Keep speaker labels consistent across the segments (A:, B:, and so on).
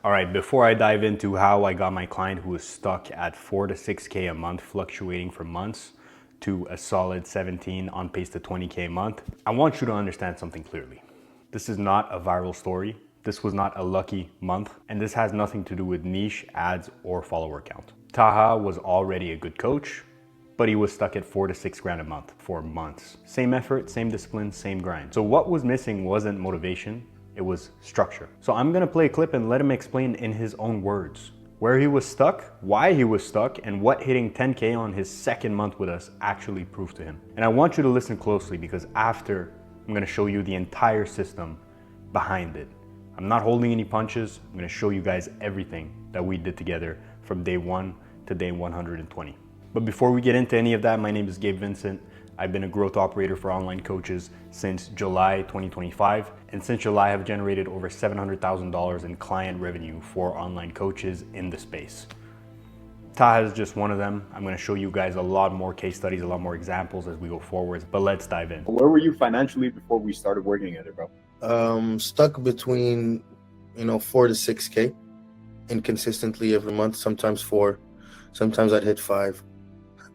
A: All right, before I dive into how I got my client who was stuck at 4 to 6K a month, fluctuating for months, to a solid 17 on pace to 20K a month, I want you to understand something clearly. This is not a viral story. This was not a lucky month, and this has nothing to do with niche, ads, or follower count. Taha was already a good coach, but he was stuck at 4 to 6 grand a month for months. Same effort, same discipline, same grind. So what was missing wasn't motivation, it was structure. So I'm gonna play a clip and let him explain in his own words where he was stuck, why he was stuck, and what hitting 10K on his second month with us actually proved to him. And I want you to listen closely because after, I'm gonna show you the entire system behind it. I'm not holding any punches. I'm gonna show you guys everything that we did together from day 1 to day 120. But before we get into any of that, my name is Gabe Vincent. I've been a growth operator for online coaches since July 2025. And since July, I've generated over $700,000 in client revenue for online coaches in the space. Taha is just one of them. I'm gonna show you guys a lot more case studies, a lot more examples as we go forward, but let's dive in.
B: Where were you financially before we started working at it, bro?
C: Stuck between, 4 to 6K inconsistently every month, sometimes 4, sometimes I'd hit 5,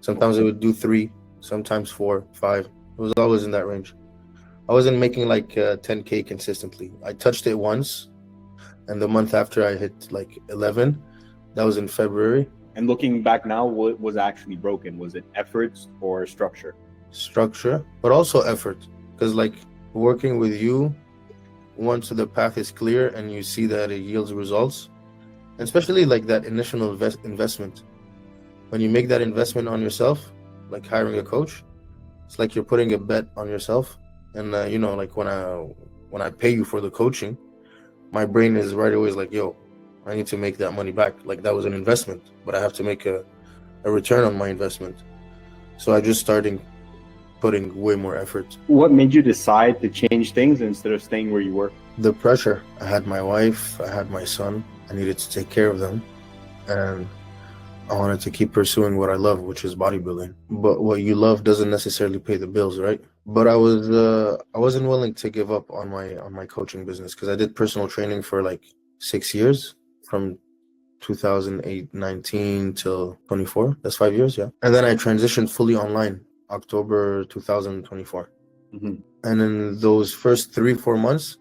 C: sometimes I would do 3, sometimes 4, 5. It was always in that range. I wasn't making like 10K consistently. I touched it once, and the month after I hit like 11. That was in February.
B: And looking back now, what was actually broken? Was it efforts or structure?
C: Structure, but also effort. Because like working with you, once the path is clear and you see that it yields results, especially like that initial investment. When you make that investment on yourself, like hiring a coach, it's like you're putting a bet on yourself. And like when I pay you for the coaching, my brain is right away like, yo, I need to make that money back. Like that was an investment, but I have to make a return on my investment. So I just started putting way more effort.
B: What made you decide to change things instead of staying where you were?
C: The pressure. I had my wife, I had my son. I needed to take care of them. And I wanted to keep pursuing what I love, which is bodybuilding. But what you love doesn't necessarily pay the bills, right? But I wasn't willing to give up on my coaching business because I did personal training for like 6 years, from 2008-19 till 24. That's 5 years, yeah. And then I transitioned fully online, October 2024.
B: Mm-hmm.
C: And in those first 3-4 months,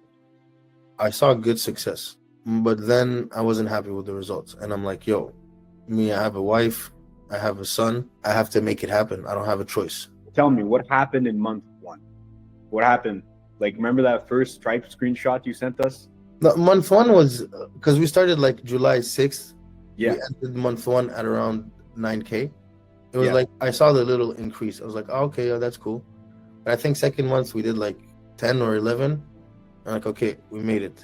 C: I saw good success. But then I wasn't happy with the results. And I'm like, yo, I have a wife, I have a son, I have to make it happen. I don't have a choice.
B: Tell me, what happened in month 1? What happened? Like, remember that first Stripe screenshot you sent us?
C: No, month 1 was, because we started like July 6th.
B: Yeah.
C: We ended month 1 at around 9K. It was like, I saw the little increase. I was like, oh, okay, yeah, that's cool. But I think second month we did like 10 or 11. I'm like, okay, we made it.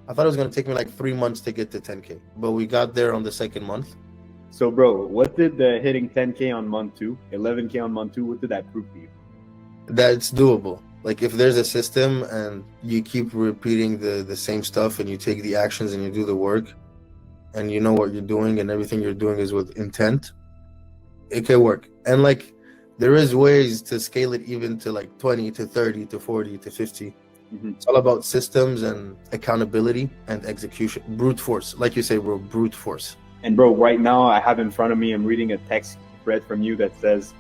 C: I thought it was going to take me like 3 months to get to 10K, but we got there on the second month.
B: So, bro, what did the hitting 10K on month 2, 11K on month 2, what did that prove to you?
C: That it's doable. Like if there's a system and you keep repeating the same stuff and you take the actions and you do the work and you know what you're doing and everything you're doing is with intent, it can work. And like there is ways to scale it even to like 20 to 30 to 40 to 50.
B: Mm-hmm.
C: It's all about systems and accountability and execution. Brute force. Like you say, bro, brute force.
B: And bro, right now I have in front of me, I'm reading a text thread from you that says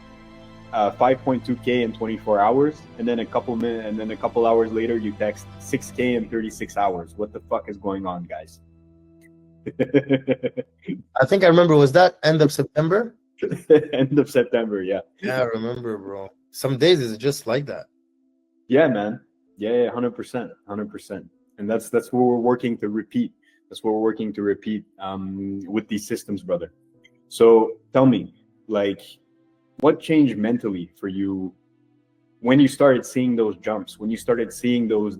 B: 5.2K in 24 hours. And then a couple minutes, and then a couple hours later, you text 6K in 36 hours. What the fuck is going on, guys?
C: I think I remember, was that end of September?
B: End of September, yeah.
C: Yeah, I remember, bro. Some days it's just like that.
B: Yeah, man. Yeah, 100%, 100%. And that's what we're working to repeat. That's what we're working to repeat with these systems, brother. So tell me, like, what changed mentally for you when you started seeing those jumps, when you started seeing those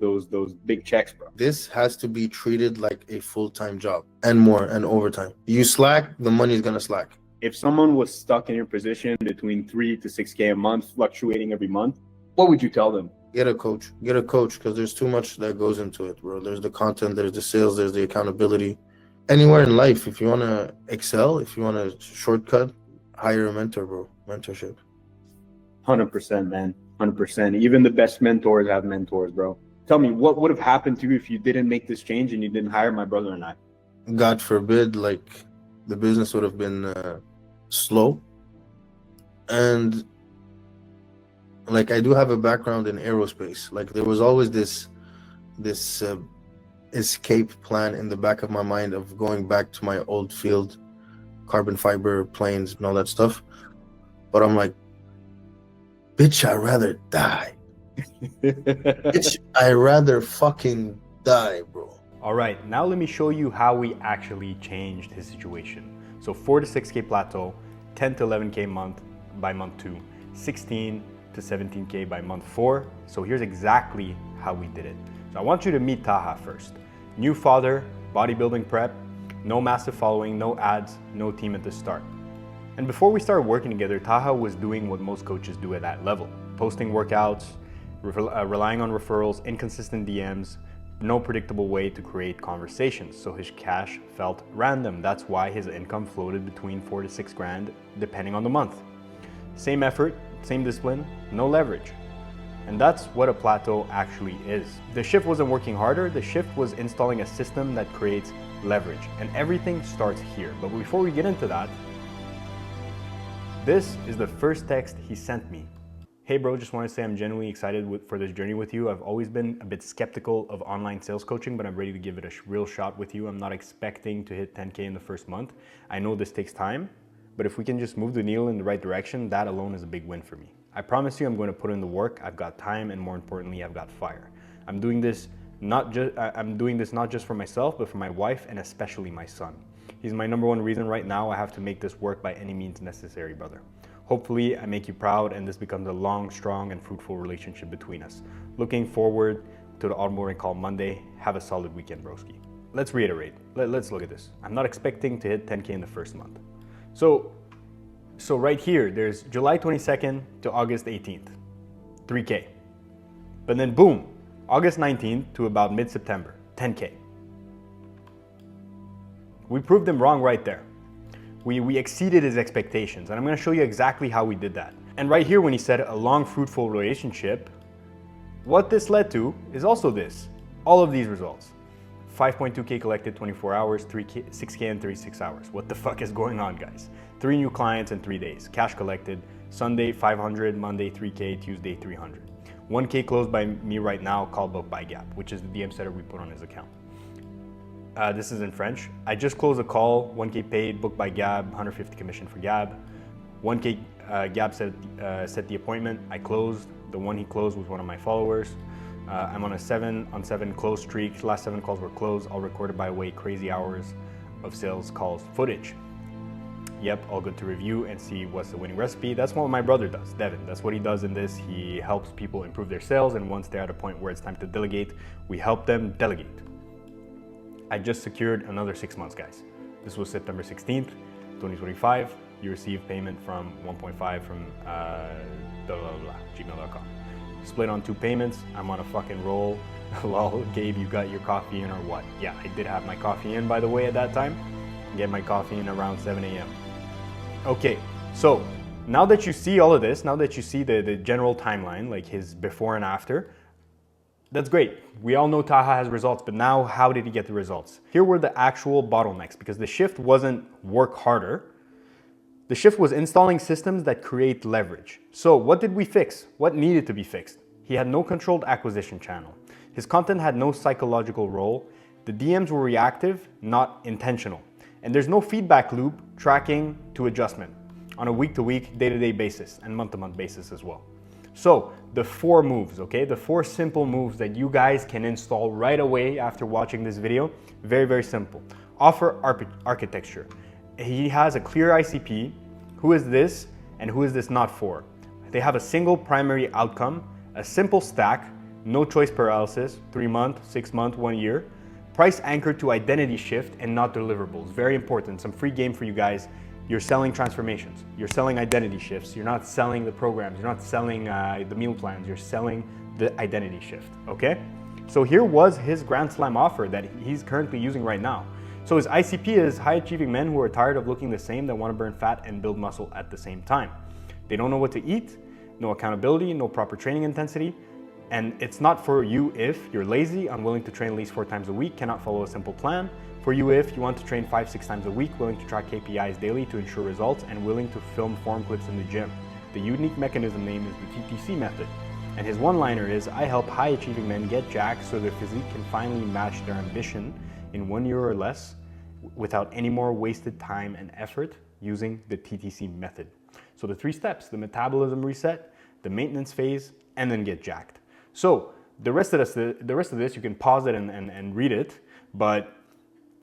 B: big checks, bro?
C: This has to be treated like a full-time job and more and overtime. You slack, the money's gonna slack.
B: If someone was stuck in your position between 3 to 6K a month, fluctuating every month, what would you tell them?
C: Get a coach, because there's too much that goes into it, bro. There's the content, there's the sales, there's the accountability. Anywhere in life, if you want to excel, if you want to shortcut, hire a mentor, bro. Mentorship.
B: 100%, man. 100%. Even the best mentors have mentors, bro. Tell me, what would have happened to you if you didn't make this change and you didn't hire my brother and I?
C: God forbid, like the business would have been slow. And like I do have a background in aerospace. Like there was always this escape plan in the back of my mind of going back to my old field, carbon fiber planes and all that stuff. But I'm like, bitch, I'd rather die. Bitch, I'd rather fucking die, bro.
A: All right, now let me show you how we actually changed his situation. So 4 to 6K plateau, 10 to 11K month by month 2, 16 to 17K by month 4. So here's exactly how we did it. So I want you to meet Taha first. New father, bodybuilding prep, no massive following, no ads, no team at the start. And before we started working together, Taha was doing what most coaches do at that level. Posting workouts, relying on referrals, inconsistent DMs, no predictable way to create conversations. So his cash felt random. That's why his income floated between 4 to 6 grand, depending on the month. Same effort, same discipline, no leverage. And that's what a plateau actually is. The shift wasn't working harder, the shift was installing a system that creates leverage. And everything starts here. But before we get into that, this is the first text he sent me. Hey bro, just want to say I'm genuinely excited for this journey with you. I've always been a bit skeptical of online sales coaching, but I'm ready to give it a real shot with you. I'm not expecting to hit 10K in the first month. I know this takes time, but if we can just move the needle in the right direction, that alone is a big win for me. I promise you I'm going to put in the work. I've got time, and more importantly, I've got fire. I'm doing this not just for myself, but for my wife and especially my son. He's my number one reason right now. I have to make this work by any means necessary, brother. Hopefully I make you proud and this becomes a long, strong, and fruitful relationship between us. Looking forward to the onboarding call Monday. Have a solid weekend, broski. Let's reiterate. Let's look at this. I'm not expecting to hit 10K in the first month. So right here, there's July 22nd to August 18th, 3K. But then boom, August 19th to about mid-September, 10K. We proved him wrong right there. We exceeded his expectations, and I'm gonna show you exactly how we did that. And right here, when he said a long, fruitful relationship, what this led to is also this, all of these results. 5.2K collected 24 hours, 6K in 36 hours. What the fuck is going on, guys? 3 new clients in 3 days. Cash collected, Sunday 500, Monday 3K, Tuesday 300. 1K closed by me right now, call booked by Gap, which is the DM setter we put on his account. This is in French. I just closed a call, 1K paid, booked by Gab, 150 commission for Gab. 1K Gab set the appointment. I closed. The one he closed was one of my followers. I'm on a 7-on-7 close streak. Last 7 calls were closed, all recorded by way crazy hours of sales calls footage. Yep, all good to review and see what's the winning recipe. That's what my brother does, Devin. That's what he does in this. He helps people improve their sales, and once they're at a point where it's time to delegate, we help them delegate. I just secured another 6 months, guys. This was September 16th, 2025. You received payment from 1.5 from gmail.com. Split on 2 payments. I'm on a fucking roll. Lol, Gabe, you got your coffee in or what? Yeah, I did have my coffee in, by the way, at that time. Get my coffee in around 7 a.m. Okay, so now that you see all of this, now that you see the general timeline, like his before and after, that's great. We all know Taha has results, but now how did he get the results? Here were the actual bottlenecks, because the shift wasn't work harder. The shift was installing systems that create leverage. So what did we fix? What needed to be fixed? He had no controlled acquisition channel. His content had no psychological role. The DMs were reactive, not intentional. And there's no feedback loop tracking to adjustment on a week-to-week, day-to-day basis and month-to-month basis as well. So the 4 moves, okay? The 4 simple moves that you guys can install right away after watching this video. Very, very simple. Offer architecture. He has a clear ICP. Who is this and who is this not for? They have a single primary outcome, a simple stack, no choice paralysis, 3 month, 6 month, 1 year. Price anchored to identity shift and not deliverables. Very important. Some free game for you guys. You're selling transformations. You're selling identity shifts. You're not selling the programs. You're not selling the meal plans. You're selling the identity shift, okay? So here was his Grand Slam offer that he's currently using right now. So his ICP is high achieving men who are tired of looking the same, that want to burn fat and build muscle at the same time. They don't know what to eat, no accountability, no proper training intensity. And it's not for you if you're lazy, unwilling to train at least 4 times a week, cannot follow a simple plan. For you if you want to train 5-6 times a week, willing to track KPIs daily to ensure results, and willing to film form clips in the gym. The unique mechanism name is the TTC method. And his one-liner is, I help high-achieving men get jacked so their physique can finally match their ambition in 1 year or less without any more wasted time and effort using the TTC method. So the 3 steps, the metabolism reset, the maintenance phase, and then get jacked. So the rest of this, you can pause it and read it, but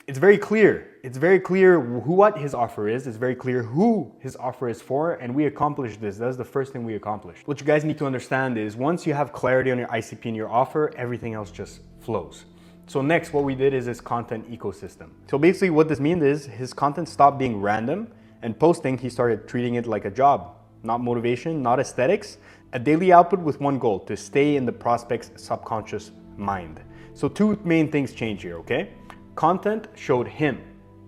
A: it's very clear. It's very clear what his offer is. It's very clear who his offer is for, and we accomplished this. That's the first thing we accomplished. What you guys need to understand is once you have clarity on your ICP and your offer, everything else just flows. So next, what we did is his content ecosystem. So basically what this means is his content stopped being random, and posting, he started treating it like a job. Not motivation, not aesthetics, a daily output with one goal, to stay in the prospect's subconscious mind. So 2 main things change here, okay? Content showed him,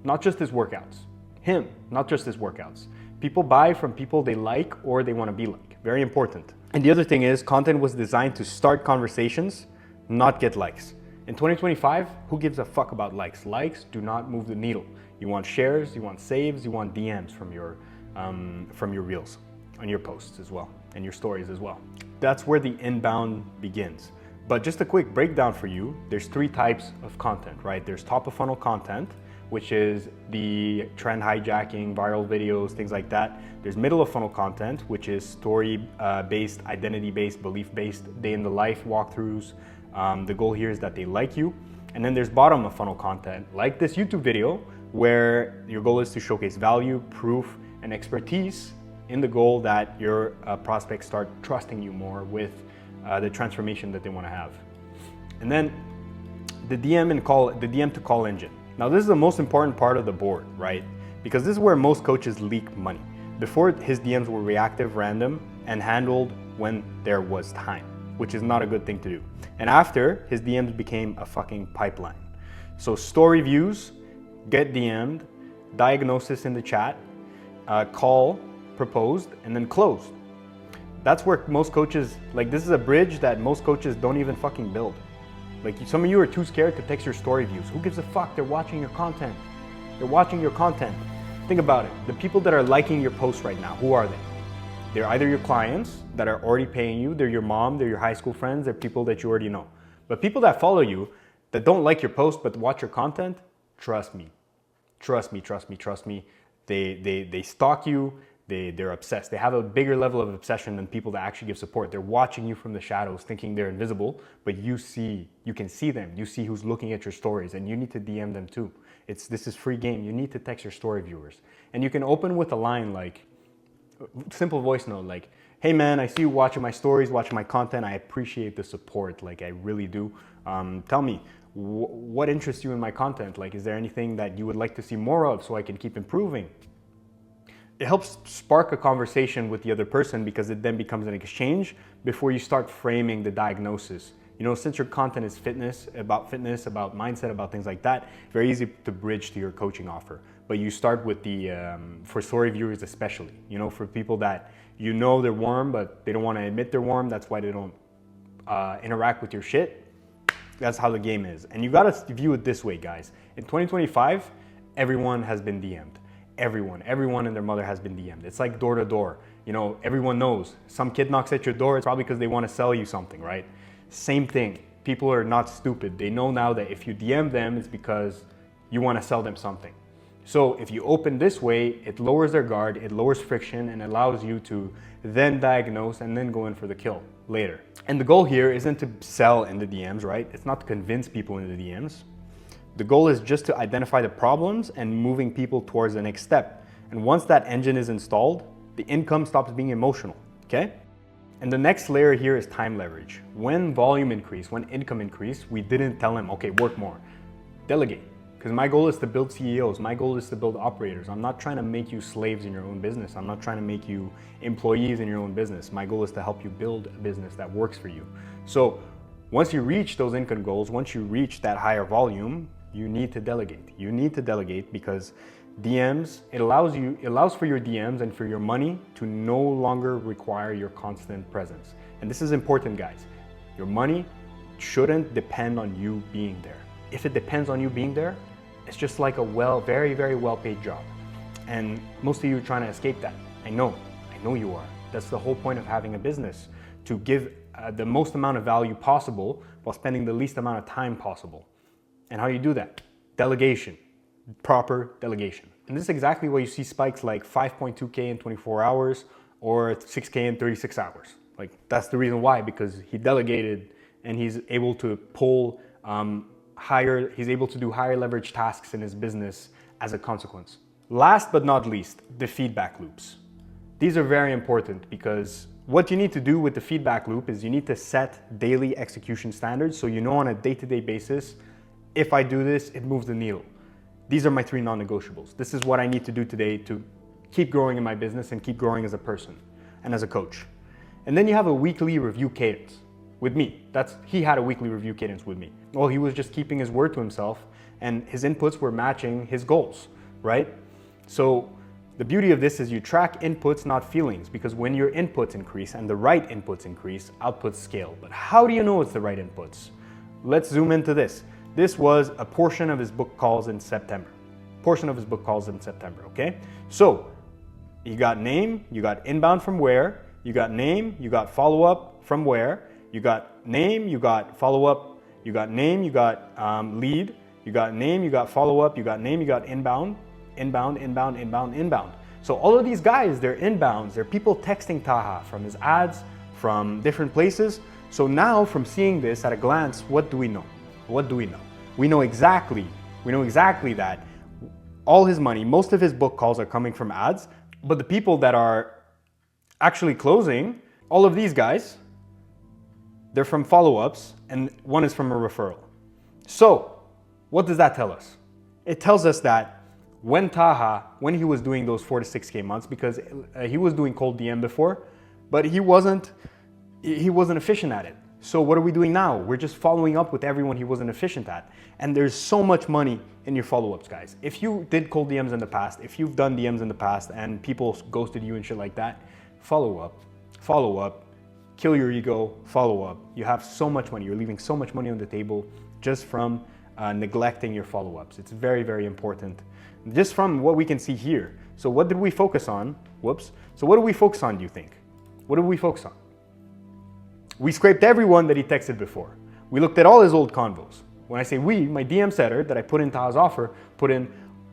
A: not just his workouts. Him, not just his workouts. People buy from people they like or they want to be like. Very important. And the other thing is, content was designed to start conversations, not get likes. In 2025, who gives a fuck about likes? Likes do not move the needle. You want shares, you want saves, you want DMs from your reels, on your posts as well, and your stories as well. That's where the inbound begins. But just a quick breakdown for you, there's 3 types of content, right? There's top of funnel content, which is the trend hijacking, viral videos, things like that. There's middle of funnel content, which is story-based, identity-based, belief-based, day in the life walkthroughs. The goal here is that they like you. And then there's bottom of funnel content, like this YouTube video, where your goal is to showcase value, proof, and expertise in the goal that your prospects start trusting you more with the transformation that they want to have. And then the DM to call engine. Now this is the most important part of the board, right? Because this is where most coaches leak money. Before, his DMs were reactive, random, and handled when there was time, which is not a good thing to do. And after, his DMs became a fucking pipeline. So story views, get DM'd, diagnosis in the chat, call, proposed, and then closed. That's where most coaches, like, this is a bridge that most coaches don't even fucking build. Like, some of you are too scared to text your story views. Who gives a fuck? They're watching your content. They're watching your content. Think about it. The people that are liking your posts right now, who are they? They're either your clients that are already paying you, they're your mom, they're your high school friends, they're people that you already know. But people that follow you, that don't like your post but watch your content, trust me. Trust me, trust me, trust me. They stalk you. They're obsessed. They have a bigger level of obsession than people that actually give support. They're watching you from the shadows, thinking they're invisible, but you can see them. You see who's looking at your stories, and you need to DM them too. This is free game. You need to text your story viewers. And you can open with a line like, simple voice note like, hey man, I see you watching my stories, watching my content. I appreciate the support, like I really do. Tell me, what interests you in my content? Like, is there anything that you would like to see more of so I can keep improving? It helps spark a conversation with the other person because it then becomes an exchange before you start framing the diagnosis. You know, since your content is fitness, about mindset, about things like that, very easy to bridge to your coaching offer. But you start with for story viewers especially, you know, for people that you know they're warm, but they don't want to admit they're warm. That's why they don't interact with your shit. That's how the game is. And you got to view it this way, guys. In 2025, everyone has been DM'd. Everyone and their mother has been DM'd. It's like door to door. You know, everyone knows. Some kid knocks at your door, it's probably because they want to sell you something, right? Same thing. People are not stupid. They know now that if you DM them, it's because you want to sell them something. So if you open this way, it lowers their guard, it lowers friction, and allows you to then diagnose and then go in for the kill later. And the goal here isn't to sell in the DMs, right? It's not to convince people in the DMs. The goal is just to identify the problems and moving people towards the next step. And once that engine is installed, the income stops being emotional, okay? And the next layer here is time leverage. When volume increased, when income increased, we didn't tell him, okay, work more, delegate. Because my goal is to build CEOs, my goal is to build operators. I'm not trying to make you slaves in your own business. I'm not trying to make you employees in your own business. My goal is to help you build a business that works for you. So once you reach those income goals, once you reach that higher volume, you need to delegate. You need to delegate because DMs, it allows for your DMs and for your money to no longer require your constant presence. And this is important, guys. Your money shouldn't depend on you being there. If it depends on you being there, It's just like a very, very well-paid job. And most of you are trying to escape that. I know you are. That's the whole point of having a business, to give the most amount of value possible while spending the least amount of time possible. And how do you do that? Delegation, proper delegation. And this is exactly why you see spikes like 5.2K in 24 hours or 6K in 36 hours. Like, that's the reason why, because he delegated and he's able to pull he's able to do higher leverage tasks in his business as a consequence. Last but not least, the feedback loops. These are very important, because what you need to do with the feedback loop is you need to set daily execution standards, so you know on a day-to-day basis, if I do this, it moves the needle. These are my 3 non-negotiables. This is what I need to do today to keep growing in my business and keep growing as a person and as a coach. And then you have a weekly review cadence with me. He had a weekly review cadence with me. Well, he was just keeping his word to himself, and his inputs were matching his goals, right? So the beauty of this is you track inputs, not feelings, because when your inputs increase and the right inputs increase, outputs scale. But how do you know it's the right inputs? Let's zoom into this. This was a portion of his book calls in September. Okay? So you got name, you got inbound from where, you got name, you got follow-up from where, you got name, you got follow-up, you got name, you got lead, you got name, you got follow-up, you got name, you got inbound. So all of these guys, they're inbounds. They're people texting Taha from his ads, from different places. So now, from seeing this at a glance, what do we know? We know exactly that all his money, most of his book calls are coming from ads, but the people that are actually closing, all of these guys, they're from follow-ups, and one is from a referral. So what does that tell us? It tells us that when he was doing those 4 to 6K months, because he was doing cold DM before, but he wasn't efficient at it. So what are we doing now? We're just following up with everyone he wasn't efficient at. And there's so much money in your follow-ups, guys. If you did cold DMs in the past, if you've done DMs in the past and people ghosted you and shit like that, follow up, kill your ego, follow up. You have so much money. You're leaving so much money on the table just from neglecting your follow-ups. It's very, very important. Just from what we can see here. So what did we focus on? So what did we focus on, do you think? What did we focus on? We scraped everyone that he texted before. We looked at all his old convos. When I say we, my DM setter that I put in Taha's offer,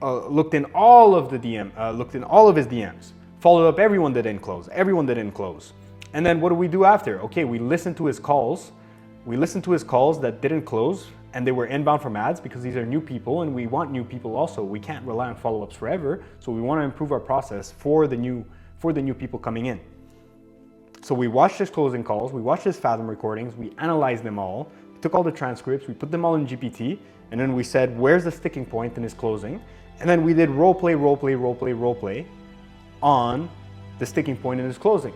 A: looked in all of his DMs, followed up everyone that didn't close. And then what do we do after? Okay, we listened to his calls. That didn't close, and they were inbound from ads, because these are new people and we want new people also. We can't rely on follow-ups forever, so we want to improve our process for the new people coming in. So we watched his closing calls, we watched his Fathom recordings, we analyzed them all, we took all the transcripts, we put them all in GPT, and then we said, where's the sticking point in his closing? And then we did role play on the sticking point in his closing.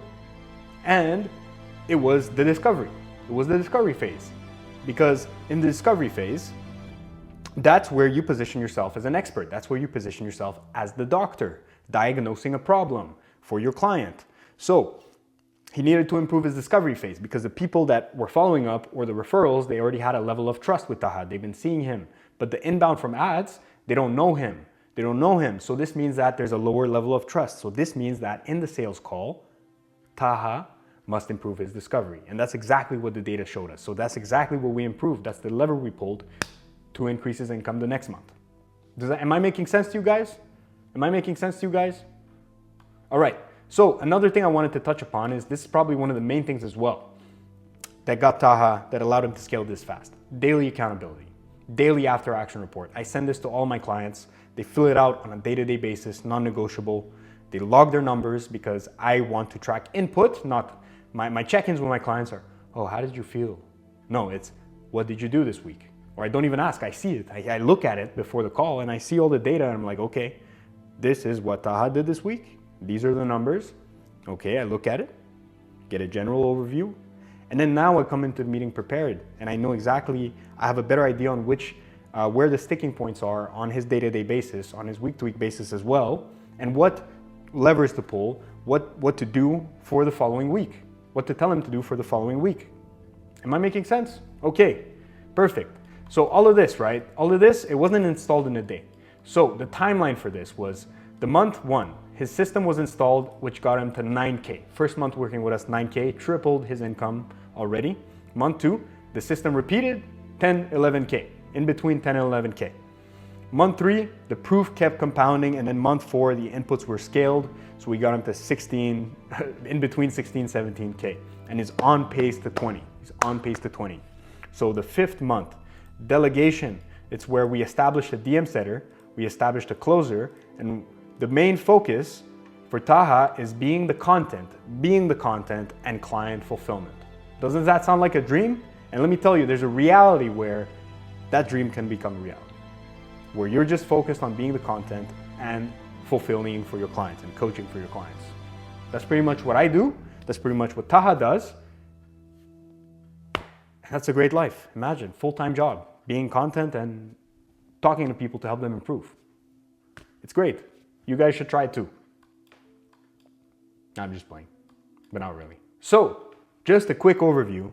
A: And it was the discovery. It was the discovery phase. Because in the discovery phase, that's where you position yourself as an expert. That's where you position yourself as the doctor, diagnosing a problem for your client. So he needed to improve his discovery phase, because the people that were following up, or the referrals, they already had a level of trust with Taha. They've been seeing him. But the inbound from ads, they don't know him. So this means that there's a lower level of trust. So this means that in the sales call, Taha must improve his discovery. And that's exactly what the data showed us. So that's exactly what we improved. That's the lever we pulled to increase his income the next month. Am I making sense to you guys? All right. So another thing I wanted to touch upon is, this is probably one of the main things as well that got Taha, that allowed him to scale this fast. Daily accountability, daily after action report. I send this to all my clients. They fill it out on a day-to-day basis, non-negotiable. They log their numbers, because I want to track input, not my check-ins with my clients are, oh, how did you feel? No, it's, what did you do this week? Or I don't even ask, I see it. I look at it before the call and I see all the data and I'm like, okay, this is what Taha did this week. These are the numbers. Okay, I look at it, get a general overview. And then now I come into the meeting prepared, and I know exactly, I have a better idea on where the sticking points are on his day-to-day basis, on his week-to-week basis as well, and what levers to pull, what to do for the following week, what to tell him to do for the following week. Am I making sense? Okay, perfect. So all of this, right? All of this, it wasn't installed in a day. So the timeline for this was the month 1, his system was installed, which got him to 9K. First month working with us, 9K, tripled his income already. Month 2, the system repeated, 10, 11K, in between 10 and 11K. Month 3, the proof kept compounding, and then month 4, the inputs were scaled, so we got him to 16, in between 16, 17K, and is on pace to 20. He's on pace to 20. So the 5th month, delegation, it's where we established a DM setter, we established a closer, and the main focus for Taha is being the content and client fulfillment. Doesn't that sound like a dream? And let me tell you, there's a reality where that dream can become a reality, where you're just focused on being the content and fulfilling for your clients and coaching for your clients. That's pretty much what I do. That's pretty much what Taha does. That's a great life. Imagine, full-time job, being content and talking to people to help them improve. It's great. You guys should try it too. I'm just playing, but not really. So, just a quick overview.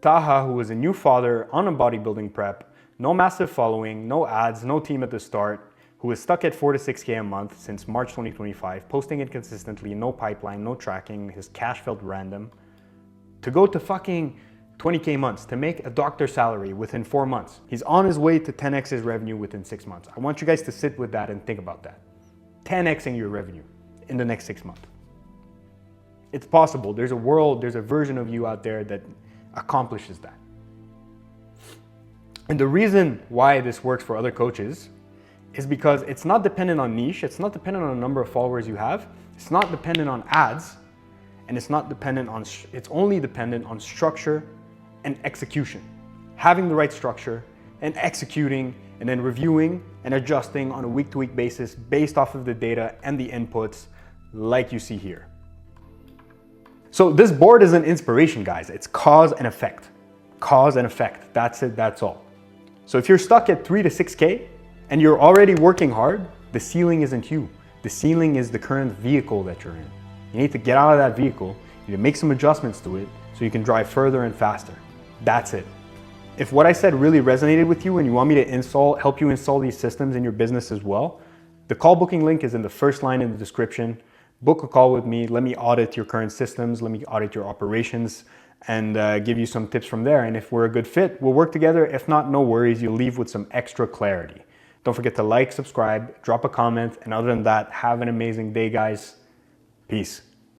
A: Taha, who was a new father on a bodybuilding prep, no massive following, no ads, no team at the start, who is stuck at 4 to 6K a month since March 2025, posting it consistently, no pipeline, no tracking, his cash felt random, to go to fucking 20K months, to make a doctor salary within 4 months. He's on his way to 10x his revenue within 6 months. I want you guys to sit with that and think about that. 10xing your revenue in the next 6 months. It's possible. There's a world, there's a version of you out there that accomplishes that. And the reason why this works for other coaches is because it's not dependent on niche, it's not dependent on the number of followers you have, it's not dependent on ads, and it's only dependent on structure and execution. Having the right structure and executing and then reviewing and adjusting on a week-to-week basis based off of the data and the inputs like you see here. So this board is an inspiration, guys. It's cause and effect. Cause and effect. That's it, that's all. So if you're stuck at 3 to 6K and you're already working hard, the ceiling isn't you. The ceiling is the current vehicle that you're in. You need to get out of that vehicle, you need to make some adjustments to it so you can drive further and faster. That's it. If what I said really resonated with you and you want me to help you install these systems in your business as well, the call booking link is in the first line in the description. Book a call with me, let me audit your current systems, let me audit your operations, and give you some tips from there. And if we're a good fit, we'll work together. If not, no worries, you'll leave with some extra clarity. Don't forget to like, subscribe, drop a comment, and other than that, have an amazing day, guys. Peace.